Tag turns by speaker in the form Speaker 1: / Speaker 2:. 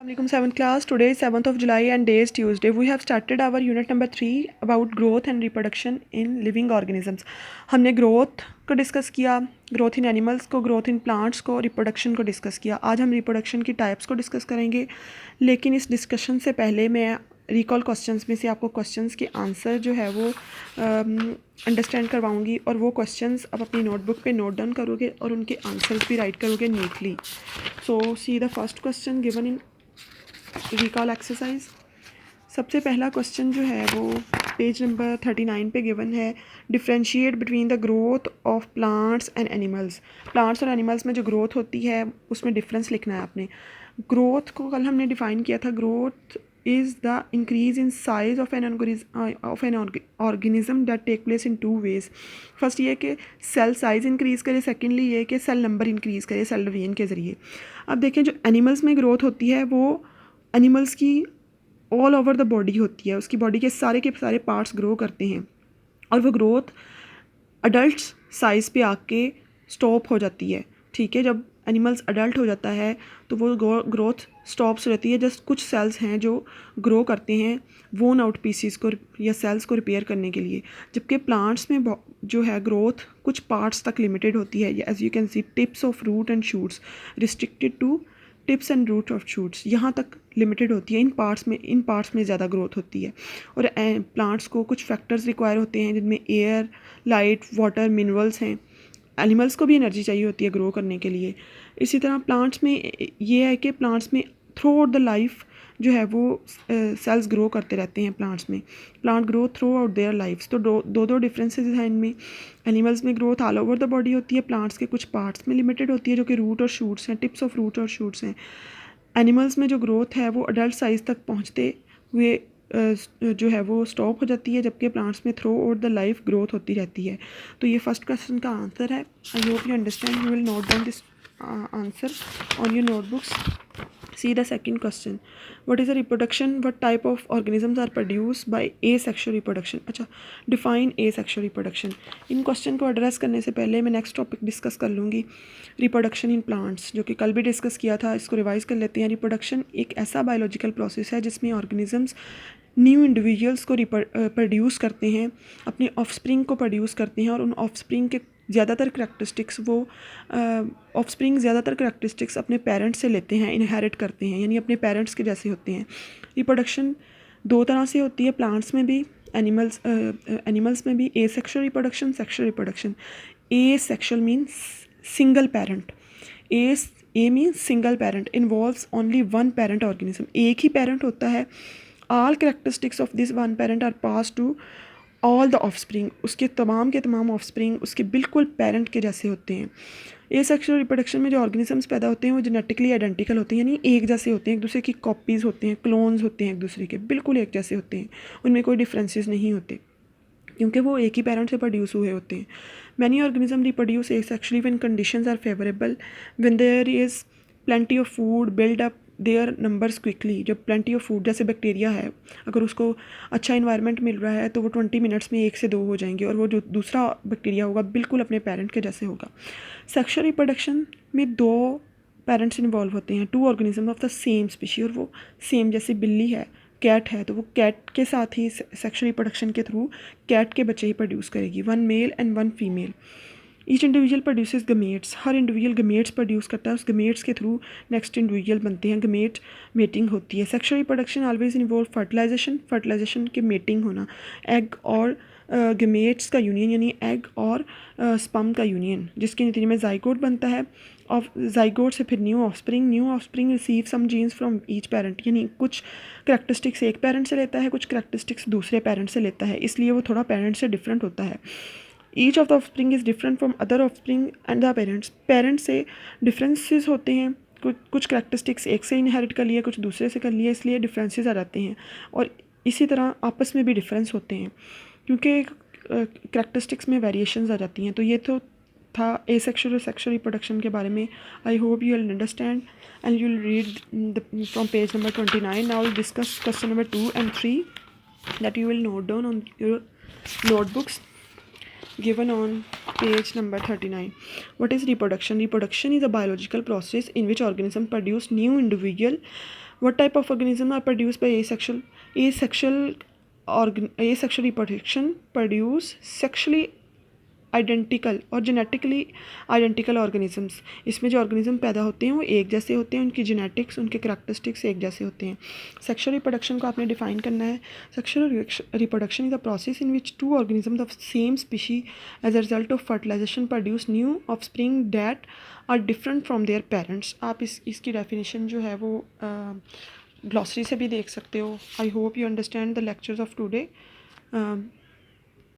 Speaker 1: Assalamualaikum 7th class. Today is 7th of July and day is Tuesday. We have started our unit number 3 about growth and reproduction in living organisms. हमने growth को discuss किया, growth in animals को, growth in plants को, reproduction को discuss किया. आज हम reproduction की types को डिस्कस करेंगे, लेकिन इस डिस्कशन से पहले मैं रिकॉल क्वेश्चंस में से आपको क्वेश्चंस के आंसर जो है वो अंडरस्टैंड करवाऊंगी और वो क्वेश्चंस आप अपनी नोटबुक पे नोट डाउन करोगे और उनके आंसर्स भी राइट करोगे neatly. So see the first question given in recall exercise. सबसे पहला क्वेश्चन जो है वो पेज नंबर 39 पे गिवन है. Differentiate between the growth of plants and animals. Plants और एनिमल्स में जो ग्रोथ होती है उसमें डिफरेंस लिखना है आपने. ग्रोथ को कल हमने डिफ़ाइन किया था. Growth is the increase in size of an organism that take place in two ways. First ये कि सेल साइज़ इंक्रीज़ करे, सेकेंडली ये कि सेल नंबर इंक्रीज़ करे सेल डिवीजन के ज़रिए. अब देखें जो एनिमल्स में ग्रोथ होती है वो एनिमल्स की ऑल ओवर द बॉडी होती है. उसकी बॉडी के सारे पार्ट्स ग्रो करते हैं और वो ग्रोथ अडल्ट साइज़ पे आके स्टॉप हो जाती है. ठीक है, जब एनिमल्स अडल्ट हो जाता है तो वो ग्रोथ स्टॉप्स हो जाती है. जस्ट कुछ सेल्स हैं जो ग्रो करते हैं वोन आउट पीसीस को या सेल्स को रिपेयर करने के लिए, जबकि प्लांट्स में जो है ग्रोथ कुछ पार्ट्स तक लिमिटेड होती है. As you can see tips of root and shoots restricted to tips and root of shoots. यहाँ तक लिमिटेड होती है. इन पार्ट्स में ज़्यादा ग्रोथ होती है. और प्लांट्स को कुछ फैक्टर्स रिक्वायर होते हैं जिनमें एयर, लाइट, वाटर, मिनरल्स हैं. एनिमल्स को भी एनर्जी चाहिए होती है ग्रो करने के लिए. इसी तरह प्लांट्स में ये है कि प्लांट्स में थ्रू आउट द लाइफ जो है वो सेल्स ग्रो करते रहते हैं. प्लांट्स में plant grow throughout their lifes. तो दो डिफरेंसेस हैं इनमें. एनिमल्स में growth all over the body होती है, प्लांट्स के कुछ पार्ट्स में लिमिटेड होती है जो कि रूट और शूट्स हैं, टिप्स ऑफ रूट और शूट्स हैं. एनिमल्स में जो ग्रोथ है वो अडल्ट साइज़ तक पहुँचते हुए जो है वो स्टॉप हो जाती है, जबकि प्लांट्स में through out the life growth होती रहती है. तो ये फर्स्ट क्वेश्चन का आंसर है. I hope you understand. You will note down this answer on your notebooks. See the second question. What is a reproduction? What type of organisms are produced by asexual reproduction? अच्छा, define asexual reproduction. इन question को address करने से पहले मैं next topic discuss कर लूँगी, reproduction in plants, जो कि कल भी डिस्कस किया था. इसको रिवाइज कर लेते हैं. रिप्रोडक्शन एक ऐसा बायोलॉजिकल प्रोसेस है जिसमें ऑर्गेनिजम्स न्यू इंडिविजुअल्स को प्रोड्यूस करते हैं, अपने ऑफस्प्रिंग को प्रोड्यूस करते हैं और उन ऑफस्प्रिंग के ज़्यादातर करैक्टरिस्टिक्स अपने पेरेंट्स से लेते हैं, इनहेरिट करते हैं, यानी अपने पेरेंट्स के जैसे होते हैं. रिप्रोडक्शन दो तरह से होती है, प्लांट्स में भी, एनिमल्स में भी. Asexual reproduction, sexual reproduction. Asexual means single parent. A means single parent, involves only one parent organism. एक ही पेरेंट होता है. All characteristics of this one parent are pass to all the offspring. उसके तमाम offspring उसके बिल्कुल parent के जैसे होते हैं. एसेक्सुअल रिप्रोडक्शन में जो ऑर्गेनिजम्स पैदा होते हैं वो जेनेटिकली आइडेंटिकल होते हैं, यानी एक जैसे होते हैं, एक दूसरे की कॉपीज़ होते हैं, क्लोन्स होते हैं, एक दूसरे के बिल्कुल एक जैसे होते हैं. उनमें कोई डिफरेंसेस नहीं होते क्योंकि वो एक ही पेरेंट से प्रोड्यूस हुए होते हैं. Many organism reproduce asexually when conditions are favourable, when there is plenty of food, build up their numbers quickly. जब प्लेंटी ऑफ फूड, जैसे बैक्टीरिया है, अगर उसको अच्छा इन्वायरमेंट मिल रहा है तो वो 20 मिनट्स में 1 से 2 हो जाएंगे और वो जो दूसरा बैक्टीरिया होगा बिल्कुल अपने पेरेंट के जैसे होगा. सेक्सुअल रिप्रोडक्शन में 2 पेरेंट्स इन्वॉल्व होते हैं, 2 organism of the same species, और वो सेम, जैसे बिल्ली है, कैट है, तो वो कैट के साथ ही सेक्सुअल रिप्रोडक्शन के थ्रू कैट के बच्चे ही प्रोड्यूस करेगी. 1 male and 1 female. Each individual produces gametes. Her individual gametes produce करता है, उस गमेट्स के थ्रू नेक्स्ट इंडिविजुअल बनते हैं. गमेट मेटिंग होती है. Sexual reproduction always involve fertilisation के मेटिंग होना, एग और गमेट्स का यूनियन, यानी एग और स्पर्म का यूनियन, जिसके नतीजे में जाइगोट बनता है. और जाइगोट से फिर new offspring receive some genes from each parent, यानी कुछ करैक्टरिस्टिक्स एक पेरेंट से लेता है, कुछ करैक्टरिस्टिक्स दूसरे पेरेंट से लेता है, इसलिए वो थोड़ा पेरेंट से डिफरेंट होता है. Each of the offspring is different from other offspring and the parents से डिफरेंसेस होते हैं. कुछ करैक्टरिस्टिक्स एक से इनहेरिट कर लिए, कुछ दूसरे से कर लिए, इसलिए डिफरेंसेस आ जाते हैं. और इसी तरह आपस में भी डिफरेंस होते हैं क्योंकि करैक्टरिस्टिक्स में वेरिएशंस आ जाती हैं. तो ये तो था एसेक्सुअल और सेक्सुअल रिप्रोडक्शन के बारे में. I hope you will understand and you will read from page number 29. Now will discuss question number 2 and 3 that you will note down on your notebooks given on page number 39. What is reproduction? Reproduction is a biological process in which organisms produce new individual What type of organism are produced by asexual? Asexual reproduction produce sexually identical और genetically identical organisms. इसमें जो organism पैदा होते हैं वो एक जैसे होते हैं, उनकी जेनेटिक्स, उनके करैक्टरिस्टिक्स एक जैसे होते हैं। सेक्शुअल रिप्रोडक्शन को आपने डिफाइन करना है। Sexual reproduction is the process in which two organism of same species as a result of fertilisation produce new offspring that are different from their parents. आप इसकी डेफिनेशन जो है वो ग्लॉसरी से भी देख सकते हो। I hope you understand the lectures of today.